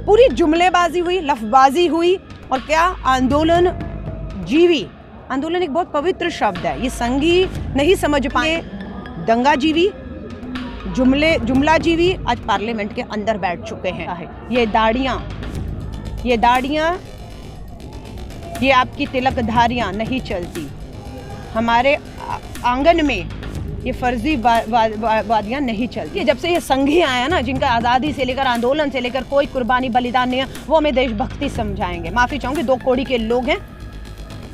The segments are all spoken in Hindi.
पूरी जुमलेबाजी हुई, लफ्ज़बाजी हुई और क्या आंदोलन जीवी। आंदोलन एक बहुत पवित्र शब्द है, ये संघी नहीं समझ पाए। दंगा जीवी, जुमला जीवी आज पार्लियामेंट के अंदर बैठ चुके हैं। ये दाढ़ियाँ, ये आपकी तिलकधारियाँ नहीं चलती। हमारे आंगन में ये फर्जी वादियाँ नहीं चलती। जब से ये संघी आया ना, जिनका आज़ादी से लेकर आंदोलन से लेकर कोई कुर्बानी बलिदान नहीं है, वो हमें देशभक्ति समझाएंगे। माफ़ी चाहूँगी, 2 कौड़ी के लोग हैं,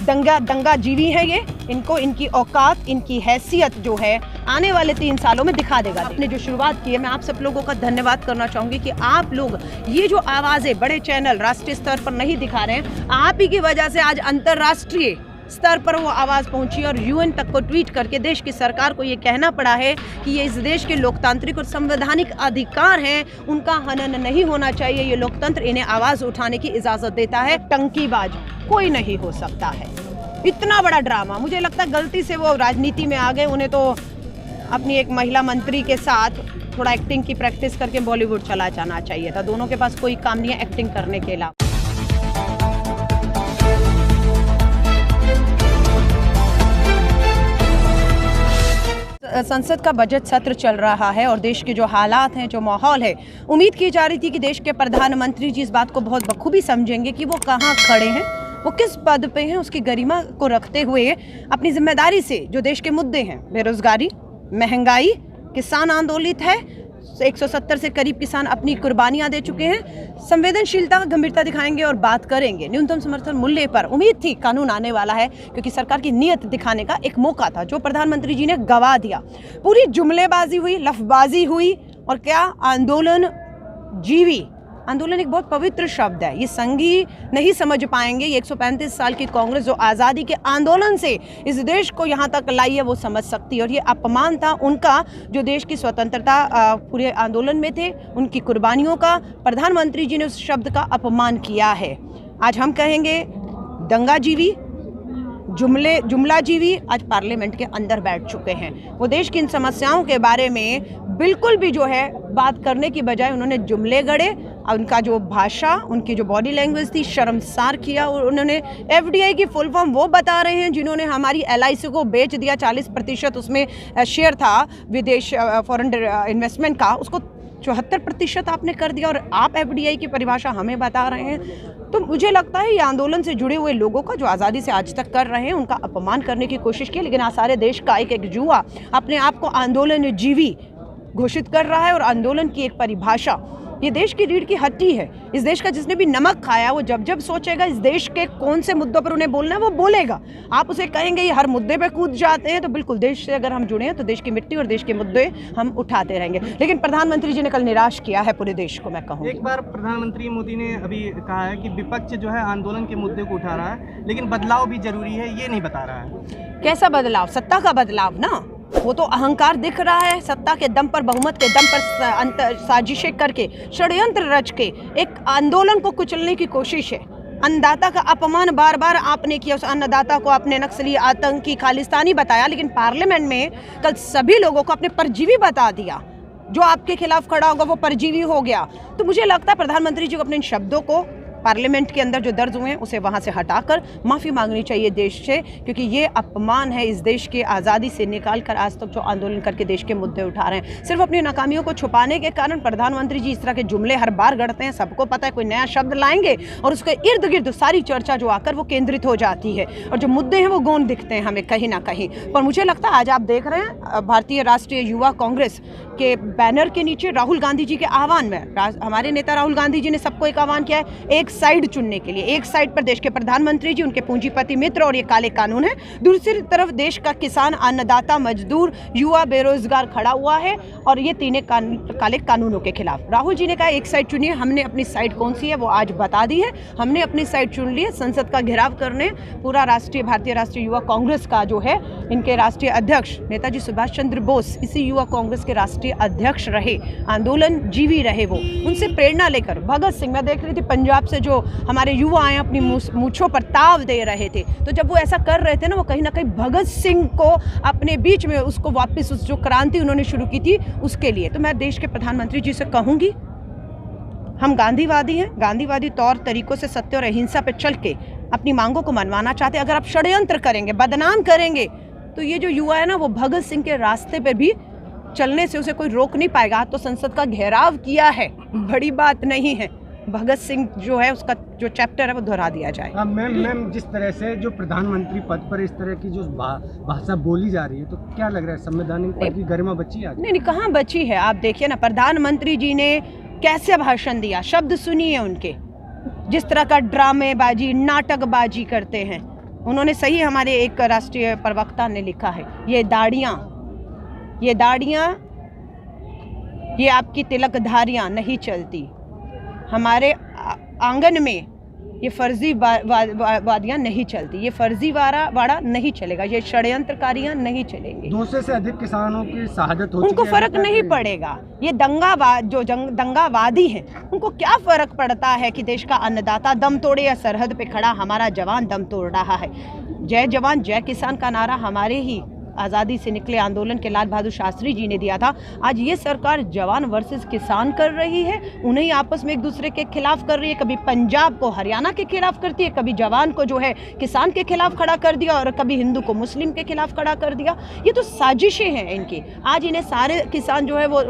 दंगा जीवी है ये। इनको इनकी औकात, इनकी हैसियत जो है आने वाले 3 सालों में दिखा देगा। आपने जो शुरुआत की है, मैं आप सब लोगों का धन्यवाद करना चाहूँगी कि आप लोग ये जो आवाज़ें बड़े चैनल राष्ट्रीय स्तर पर नहीं दिखा रहे हैं, आप ही की वजह से आज अंतर्राष्ट्रीय स्तर पर वो आवाज़ पहुंची और यूएन तक को ट्वीट करके देश की सरकार को ये कहना पड़ा है कि ये इस देश के लोकतांत्रिक और संवैधानिक अधिकार हैं, उनका हनन नहीं होना चाहिए। ये लोकतंत्र इन्हें आवाज़ उठाने की इजाज़त देता है। टंकीबाज कोई नहीं हो सकता है। इतना बड़ा ड्रामा, मुझे लगता है गलती से वो राजनीति में आ गए। उन्हें तो अपनी एक महिला मंत्री के साथ थोड़ा एक्टिंग की प्रैक्टिस करके बॉलीवुड चला जाना चाहिए था। दोनों के पास कोई काम नहीं है एक्टिंग करने के अलावा। संसद का बजट सत्र चल रहा है और देश के जो हालात हैं, जो माहौल है, उम्मीद की जा रही थी कि देश के प्रधानमंत्री जी इस बात को बहुत बखूबी समझेंगे कि वो कहाँ खड़े हैं, वो किस पद पे हैं, उसकी गरिमा को रखते हुए अपनी जिम्मेदारी से जो देश के मुद्दे हैं, बेरोजगारी, महंगाई, किसान आंदोलित है, 170 से करीब किसान अपनी कुर्बानियां दे चुके हैं, संवेदनशीलता, गंभीरता दिखाएंगे और बात करेंगे। न्यूनतम समर्थन मूल्य पर उम्मीद थी कानून आने वाला है, क्योंकि सरकार की नीयत दिखाने का एक मौका था जो प्रधानमंत्री जी ने गवा दिया। पूरी जुमलेबाजी हुई, लफ्ज़बाजी हुई और क्या आंदोलन जीवी। आंदोलन एक बहुत पवित्र शब्द है, ये संघी नहीं समझ पाएंगे। ये 135 साल की कांग्रेस जो आज़ादी के आंदोलन से इस देश को यहाँ तक लाई है, वो समझ सकती है। और ये अपमान था उनका जो देश की स्वतंत्रता पूरे आंदोलन में थे, उनकी कुर्बानियों का। प्रधानमंत्री जी ने उस शब्द का अपमान किया है। आज हम कहेंगे दंगा जीवी, जुमला जीवी आज पार्लियामेंट के अंदर बैठ चुके हैं। वो देश की इन समस्याओं के बारे में बिल्कुल भी जो है बात करने की बजाय उन्होंने जुमले गढ़े। उनका जो भाषा, उनकी जो बॉडी लैंग्वेज थी, शर्मसार किया। और उन्होंने FDI की फुल फॉर्म वो बता रहे हैं जिन्होंने हमारी LIC को बेच दिया। 40% उसमें शेयर था विदेश फॉरेन इन्वेस्टमेंट का, उसको 74% आपने कर दिया और आप FDI की परिभाषा हमें बता रहे हैं। तो मुझे लगता है ये आंदोलन से जुड़े हुए लोगों का जो आज़ादी से आज तक कर रहे हैं, उनका अपमान करने की कोशिश की। लेकिन आज सारे देश का एक जुआ अपने आप को आंदोलन जीवी घोषित कर रहा है और आंदोलन की एक परिभाषा ये देश की रीढ़ की हड्डी है। इस देश का जिसने भी नमक खाया, वो जब जब सोचेगा इस देश के कौन से मुद्दों पर उन्हें बोलना है, वो बोलेगा। आप उसे कहेंगे ये हर मुद्दे पे कूद जाते हैं, तो बिल्कुल देश से अगर हम जुड़े हैं तो देश की मिट्टी और देश के मुद्दे हम उठाते रहेंगे। लेकिन प्रधानमंत्री जी ने कल निराश किया है पूरे देश को। मैं कहूँ एक बार प्रधानमंत्री मोदी ने अभी कहा है कि विपक्ष जो है आंदोलन के मुद्दे को उठा रहा है, लेकिन बदलाव भी जरूरी है, ये नहीं बता रहा है। कैसा बदलाव? सत्ता का बदलाव ना, वो तो अहंकार दिख रहा है। सत्ता के दम पर, बहुमत के दम पर साजिशें करके, षड्यंत्र रच के एक आंदोलन को कुचलने की कोशिश है। अन्नदाता का अपमान बार बार आपने किया। उस अन्नदाता को आपने नक्सली, आतंकी, खालिस्तानी बताया, लेकिन पार्लियामेंट में कल सभी लोगों को आपने परजीवी बता दिया। जो आपके खिलाफ खड़ा होगा वो परजीवी हो गया। तो मुझे लगता है प्रधानमंत्री जी को अपने इन शब्दों को पार्लियामेंट के अंदर जो दर्ज हुए हैं उसे वहां से हटाकर माफ़ी मांगनी चाहिए देश से, क्योंकि ये अपमान है इस देश के आज़ादी से निकाल कर आज तक जो आंदोलन करके देश के मुद्दे उठा रहे हैं। सिर्फ अपनी नाकामियों को छुपाने के कारण प्रधानमंत्री जी इस तरह के जुमले हर बार गढ़ते हैं। सबको पता है कोई नया शब्द लाएंगे और उसके इर्द गिर्द सारी चर्चा जो आकर वो केंद्रित हो जाती है और जो मुद्दे हैं वो गौण दिखते हैं हमें कहीं ना कहीं। पर मुझे लगता है आज आप देख रहे हैं भारतीय राष्ट्रीय युवा कांग्रेस के बैनर के नीचे राहुल गांधी जी के आह्वान में हमारे नेता राहुल गांधी जी ने सबको एक आह्वान किया है एक साइड चुनने के लिए। एक साइड पर देश के प्रधानमंत्री जी, उनके पूंजीपति मित्र और ये काले कानून है, दूसरी तरफ देश का किसान, अन्नदाता, मजदूर, युवा, बेरोजगार खड़ा हुआ है और ये तीनों काले कानूनों के खिलाफ। राहुल जी ने कहा एक साइड चुनिए। हमने अपनी साइड कौन सी है वो आज बता दी है। हमने अपनी साइड चुन ली है। संसद का घेराव करने पूरा भारतीय राष्ट्रीय युवा कांग्रेस का जो है, इनके राष्ट्रीय अध्यक्ष नेताजी सुभाष चंद्र बोस इसी युवा कांग्रेस के राष्ट्रीय अध्यक्ष रहे, आंदोलन जीवी रहे। वो उनसे प्रेरणा लेकर भगत सिंह, मैं देख रही थी पंजाब से जो हमारे युवा आए अपनी मूंछों पर ताव दे रहे थे, तो जब वो ऐसा कर रहे थे ना, वो कहीं ना कहीं भगत सिंह को अपने बीच में उसको वापस उस जो क्रांति उन्होंने शुरू की थी उसके लिए। तो मैं देश के प्रधानमंत्री जी से कहूँगी हम गांधीवादी हैं, गांधीवादी तौर तरीकों से सत्य और अहिंसा पे चल के अपनी मांगों को मनवाना चाहते हैं। अगर आप षड्यंत्र करेंगे, बदनाम करेंगे, तो ये जो युवा है ना, वो भगत सिंह के रास्ते पे भी चलने से उसे कोई रोक नहीं पाएगा। तो संसद का घेराव किया है, बड़ी बात नहीं है। भगत सिंह जो है उसका जो चैप्टर है वो दोहरा दिया जाए। मैम जिस तरह से जो प्रधानमंत्री पद पर इस तरह की जो भाषा बोली जा रही है, तो क्या लग रहा है संवैधानिक पद की गरिमा बची है? नहीं, कहाँ बची है? आप देखिए ना, प्रधानमंत्री जी ने कैसे भाषण दिया, शब्द सुनिए उनके, जिस तरह का ड्रामेबाजी, नाटकबाजी करते हैं उन्होंने। सही, हमारे एक राष्ट्रीय प्रवक्ता ने लिखा है, ये दाढ़ियाँ, ये आपकी तिलकधारियाँ नहीं चलती। हमारे आंगन में ये फर्जी वादियाँ नहीं चलती, ये फर्जी वाड़ा नहीं चलेगा, ये षड्यंत्रकारियाँ नहीं चलेंगी। 200 से अधिक किसानों की शहादत हो उनको फर्क नहीं पड़ेगा। ये दंगावादी हैं, उनको क्या फर्क पड़ता है कि देश का अन्नदाता दम तोड़े या सरहद पे खड़ा हमारा जवान दम तोड़ रहा है। जय जवान जय किसान का नारा हमारे ही आज़ादी से निकले आंदोलन के लाल बहादुर शास्त्री जी ने दिया था। आज ये सरकार जवान वर्सेस किसान कर रही है, उन्हें आपस में एक दूसरे के खिलाफ कर रही है। कभी पंजाब को हरियाणा के खिलाफ करती है, कभी जवान को जो है किसान के खिलाफ खड़ा कर दिया, और कभी हिंदू को मुस्लिम के खिलाफ खड़ा कर दिया। ये तो साजिशें हैं इनकी। आज इन्हें सारे किसान जो है वो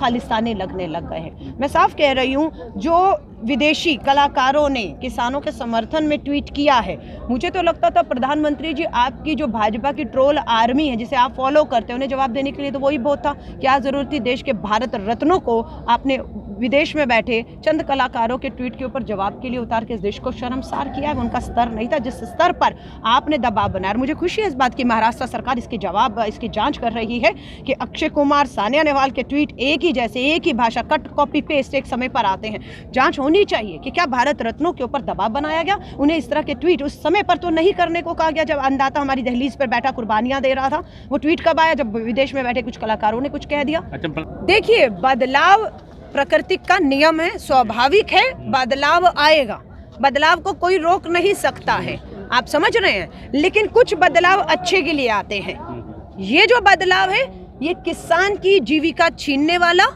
खालिस्तानी लगने लग गए हैं। मैं साफ कह रही हूँ, जो विदेशी कलाकारों ने किसानों के समर्थन में ट्वीट किया है, मुझे तो लगता था प्रधानमंत्री जी आपकी जो भाजपा की ट्रोल आर्मी है जिसे आप फॉलो करते हैं, उन्हें जवाब देने के लिए तो वही बहुत था। क्या जरूरत थी देश के भारत रत्नों को आपने विदेश में बैठे चंद कलाकारों के ट्वीट के ऊपर जवाब के लिए उतार के इस देश को शर्मसार किया है। उनका स्तर नहीं था जिस स्तर पर आपने दबाव बनाया। और मुझे खुशी है इस बात की महाराष्ट्र सरकार इसकी जांच कर रही है कि अक्षय कुमार, सानिया नेहवाल के ट्वीट एक ही जैसे, एक ही भाषा, कट कॉपी पेस्ट एक समय पर आते हैं। जांच होनी चाहिए कि क्या भारत रत्नों के ऊपर दबाव बनाया गया। उन्हें इस तरह के ट्वीट उस समय पर तो नहीं करने को कहा गया जब अन्नदाता हमारी दहलीज पर बैठा कुर्बानियां दे रहा था। वो ट्वीट कब आया? जब विदेश में बैठे कुछ कलाकारों ने कुछ कह दिया। देखिए, बदलाव प्रकृति का नियम है, स्वाभाविक है, बदलाव आएगा, बदलाव को कोई रोक नहीं सकता है, आप समझ रहे हैं। लेकिन कुछ बदलाव अच्छे के लिए आते हैं। ये जो बदलाव है ये किसान की जीविका छीनने वाला,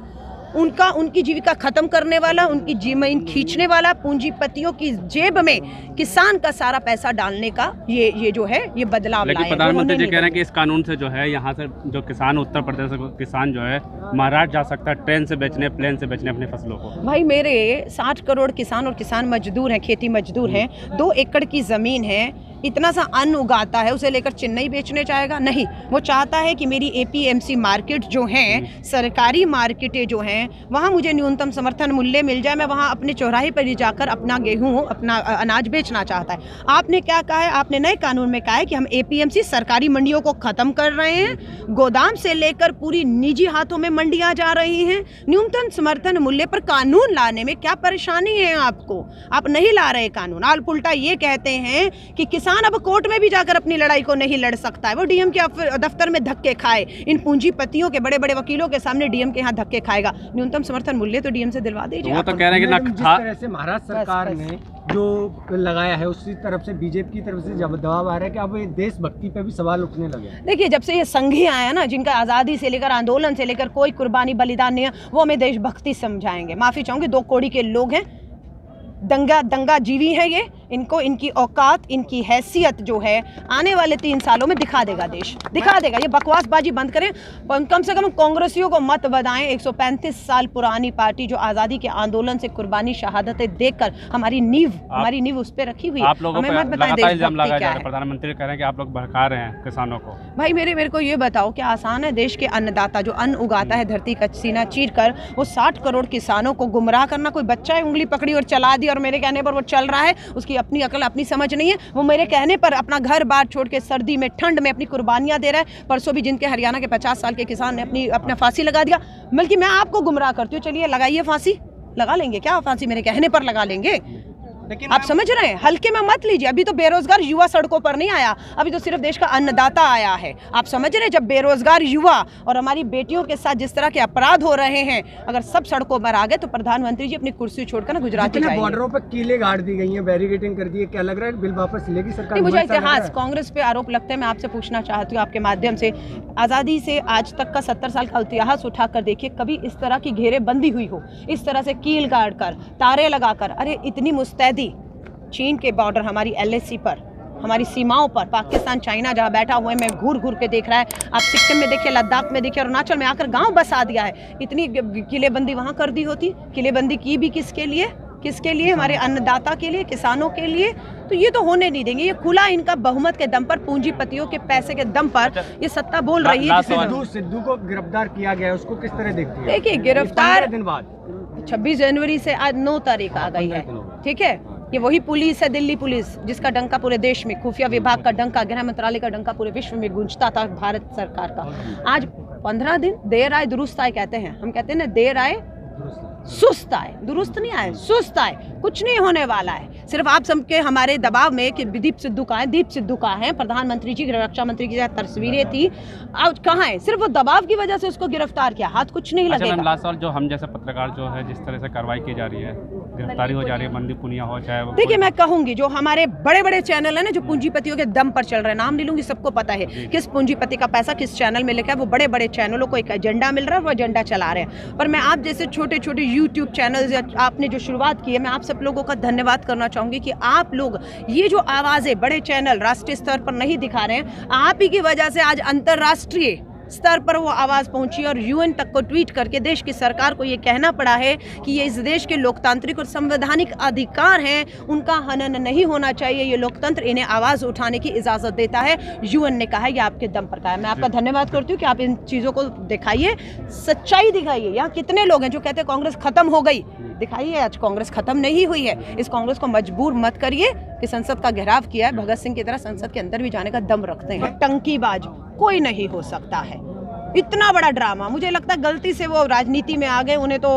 उनकी जीविका खत्म करने वाला, उनकी जमीन खींचने वाला, पूंजीपतियों की जेब में किसान का सारा पैसा डालने का ये जो है ये बदलाव लाया। लेकिन प्रधानमंत्री जी कह रहे हैं कि इस कानून से जो है यहाँ से जो किसान, उत्तर प्रदेश के किसान जो है महाराष्ट्र जा सकता है ट्रेन से बेचने, प्लेन से बेचने अपनी फसलों को। भाई, मेरे 60 करोड़ किसान और किसान मजदूर हैं, खेती मजदूर हैं, 2 एकड़ की जमीन है, इतना सा अन्न उगाता है, उसे लेकर चेन्नई बेचने चाहेगा? नहीं, वो चाहता है कि मेरी APMC मार्केट जो हैं, सरकारी मार्केटें जो हैं, वहाँ मुझे न्यूनतम समर्थन मूल्य मिल जाए, मैं वहाँ अपने चौराहे पर ही जाकर अपना गेहूँ, अपना अनाज बेचना चाहता है। आपने क्या कहा है? आपने नए कानून में कहा है कि हम APMC सरकारी मंडियों को खत्म कर रहे हैं, गोदाम से लेकर पूरी निजी हाथों में मंडियाँ जा रही हैं। न्यूनतम समर्थन मूल्य पर कानून लाने में क्या परेशानी है आपको? आप नहीं ला रहे कानून। आप उल्टा ये कहते हैं कि किसान अब कोर्ट में भी जाकर अपनी लड़ाई को नहीं लड़ सकता है, वो डीएम के दफ्तर में धक्के खाए, इन पूंजीपतियों के बड़े बड़े वकीलों के सामने डीएम के यहाँ धक्के खाएगा। न्यूनतम समर्थन मूल्य तो डीएम से दिलवा दीजिए। वो तो कह रहे हैं कि जिस तरह से महाराष्ट्र सरकार ने जो लगाया है उसी तरफ से बीजेपी की तरफ से जब दबाव आ रहा है कि अब ये देशभक्ति पे भी सवाल उठने लगे। देखिए, जब से ये संघी आया ना, जिनका आज़ादी से लेकर आंदोलन से लेकर कोई कुर्बानी बलिदान नहीं है, वो हमें देशभक्ति समझाएंगे। माफ़ी चाहूँगी, 2 कौड़ी के लोग हैं, दंगा जीवी है ये। इनको इनकी औकात, इनकी हैसियत जो है आने वाले 3 सालों में दिखा देगा, देश दिखा देगा। ये बकवासबाजी बंद करें, कम से कम कांग्रेसियों को मत बताएं। 135 साल पुरानी पार्टी जो आज़ादी के आंदोलन से कुर्बानी शहादतें देकर हमारी नींव उस पर रखी हुई है। आप लोगों पर लगातार इल्जाम लगाया जा रहा है, प्रधानमंत्री कह रहे हैं कि आप लोग भड़का रहे हैं किसानों को। भाई, मेरे को ये बताओ, क्या आसान है देश के अन्नदाता जो अन्न उगाता है धरती का सीना चीर कर, वो 60 करोड़ किसानों को गुमराह करना? कोई बच्चा है उंगली पकड़ी और चला दी और मेरे कहने पर वो चल रहा है, उसकी अपनी अकल, अपनी समझ नहीं है। वो मेरे कहने पर अपना घर बार छोड़ के सर्दी में, ठंड में अपनी कुर्बानियां दे रहा है। परसों भी जिनके हरियाणा के 50 साल के किसान ने अपना फांसी लगा दिया। बल्कि मैं आपको गुमराह करती हूँ, चलिए लगाइए फांसी, लगा लेंगे क्या फांसी? मेरे कहने पर लगा लेंगे? लेकिन आप समझ रहे हैं, हल्के में मत लीजिए। अभी तो बेरोजगार युवा सड़कों पर नहीं आया, अभी तो सिर्फ देश का अन्नदाता आया है। आप समझ रहे हैं, जब बेरोजगार युवा और हमारी बेटियों के साथ जिस तरह के अपराध हो रहे हैं, अगर सब सड़कों पर आ गए तो प्रधानमंत्री जी अपनी कुर्सी छोड़कर ना गुजरात जाएंगे। बॉर्डरों पर कीले गाड़ दी गई हैं, बैरिकेडिंग कर दी है, क्या लग रहा है बिल वापस लेगी सरकार? नहीं, मुझे इतिहास कांग्रेस पे आरोप लगते हैं। मैं आपसे पूछना चाहती हूँ आपके माध्यम से, आज़ादी से आज तक का 70 साल का इतिहास उठाकर देखिए, कभी इस तरह की घेरेबंदी हुई हो, इस तरह से कील गाड़ कर, तारे लगाकर? अरे इतनी मुस्तैदी चीन के बॉर्डर, हमारी LAC पर, हमारी सीमाओं पर, पाकिस्तान चाइना जहां बैठा हुआ है, मैं घूर घूर के देख रहा है। आप सिक्किम में देखिए, लद्दाख में देखिए, अरुणाचल में आकर गांव बसा दिया है। इतनी किलेबंदी वहां कर दी होती, किलेबंदी की भी किसके लिए? किसके लिए? हमारे अन्नदाता के लिए, किसानों के लिए। तो ये तो होने नहीं देंगे। ये खुला इनका बहुमत के दम पर, पूंजीपतियों के पैसे के दम पर ये सत्ता बोल रही है। सिद्धू को गिरफ्तार किया गया है, उसको किस तरह देखती है? देखिए, गिरफ्तार 15 दिन बाद 26 जनवरी से आज 9 तारीख आ गई है, ठीक है। ये वही पुलिस है, दिल्ली पुलिस, जिसका डंका पूरे देश में, खुफिया विभाग का डंका, गृह मंत्रालय का डंका पूरे विश्व में गूंजता था भारत सरकार का। आज 15 दिन देर आए दुरुस्त आए कहते हैं, हम कहते हैं ना, देर आए सुस्त आए, दुरुस्त नहीं आए, सुस्त आए। कुछ नहीं होने वाला है। सिर्फ आप सबके हमारे दबाव में कि दीप सिद्धू कहाँ है, प्रधानमंत्री जी, रक्षा मंत्री की तस्वीरें थी, आज कहाँ है? सिर्फ वो दबाव की वजह से उसको गिरफ्तार किया, हाथ कुछ नहीं लगेगा। लास्ट साल जो हम जैसे पत्रकार जो है, जिस तरह से कार्रवाई की जा रही है, गिरफ्तारी हो जा रही है, मंदी पुनिया हो चाहे वो, देखिए मैं कहूंगी, जो हमारे बड़े बड़े चैनल है ना, जो पूंजीपतियों के दम पर चल रहे हैं, नाम नहीं लूंगी, सबको पता है किस पूंजीपति का पैसा किस चैनल में लिखा है। वो बड़े बड़े चैनलों को एक एजेंडा मिल रहा है, वो एजेंडा चला रहे हैं। पर मैं आप जैसे छोटे छोटे यूट्यूब चैनल आपने जो शुरुआत की है, मैं आप सब लोगों का धन्यवाद करना चाहूंगी कि आप लोग ये जो आवाजें बड़े चैनल राष्ट्रीय स्तर पर नहीं दिखा रहे हैं, आप ही की वजह से आज अंतरराष्ट्रीय स्तर पर वो आवाज पहुंची और UN तक को ट्वीट करके देश की सरकार को ये कहना पड़ा है कि ये इस देश के लोकतांत्रिक और संवैधानिक अधिकार हैं, उनका हनन नहीं होना चाहिए। ये लोकतंत्र इन्हें आवाज उठाने की इजाजत देता है। UN ने कहा है, ये आपके दम पर कहा है। मैं आपका धन्यवाद करती हूँ कि आप इन चीजों को दिखाइए, सच्चाई दिखाइए। यहाँ कितने लोग हैं जो कहते हैं कांग्रेस खत्म हो गई, दिखाइए आज कांग्रेस खत्म नहीं हुई है। इस कांग्रेस को मजबूर मत करिए कि संसद का घेराव किया है, भगत सिंह की तरह संसद के अंदर भी जाने का दम रखते हैं। टंकीबाज कोई नहीं हो सकता है। इतना बड़ा ड्रामा, मुझे लगता है गलती से वो राजनीति में आ गए। उन्हें तो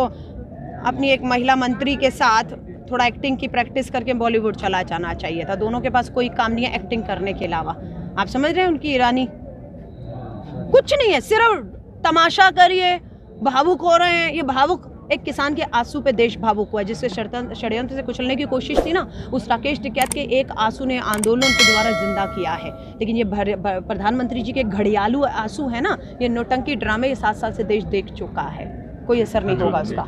अपनी एक महिला मंत्री के साथ थोड़ा एक्टिंग की प्रैक्टिस करके बॉलीवुड चला जाना चाहिए था। दोनों के पास कोई काम नहीं है एक्टिंग करने के अलावा। आप समझ रहे हैं, उनकी ईरानी कुछ नहीं है, सिर्फ तमाशा करिए, भावुक हो रहे हैं। ये भावुक एक किसान के आंसू पे देश भावुक हुआ है, जिससे षड्यंत्र से कुचलने की कोशिश थी ना, उस राकेश टिकैत के एक आंसू ने आंदोलन को दोबारा जिंदा किया है। लेकिन ये प्रधानमंत्री जी के घड़ियालू आंसू है ना, ये नौटंकी ड्रामे 7 साल से देश देख चुका है, कोई असर नहीं होगा उसका।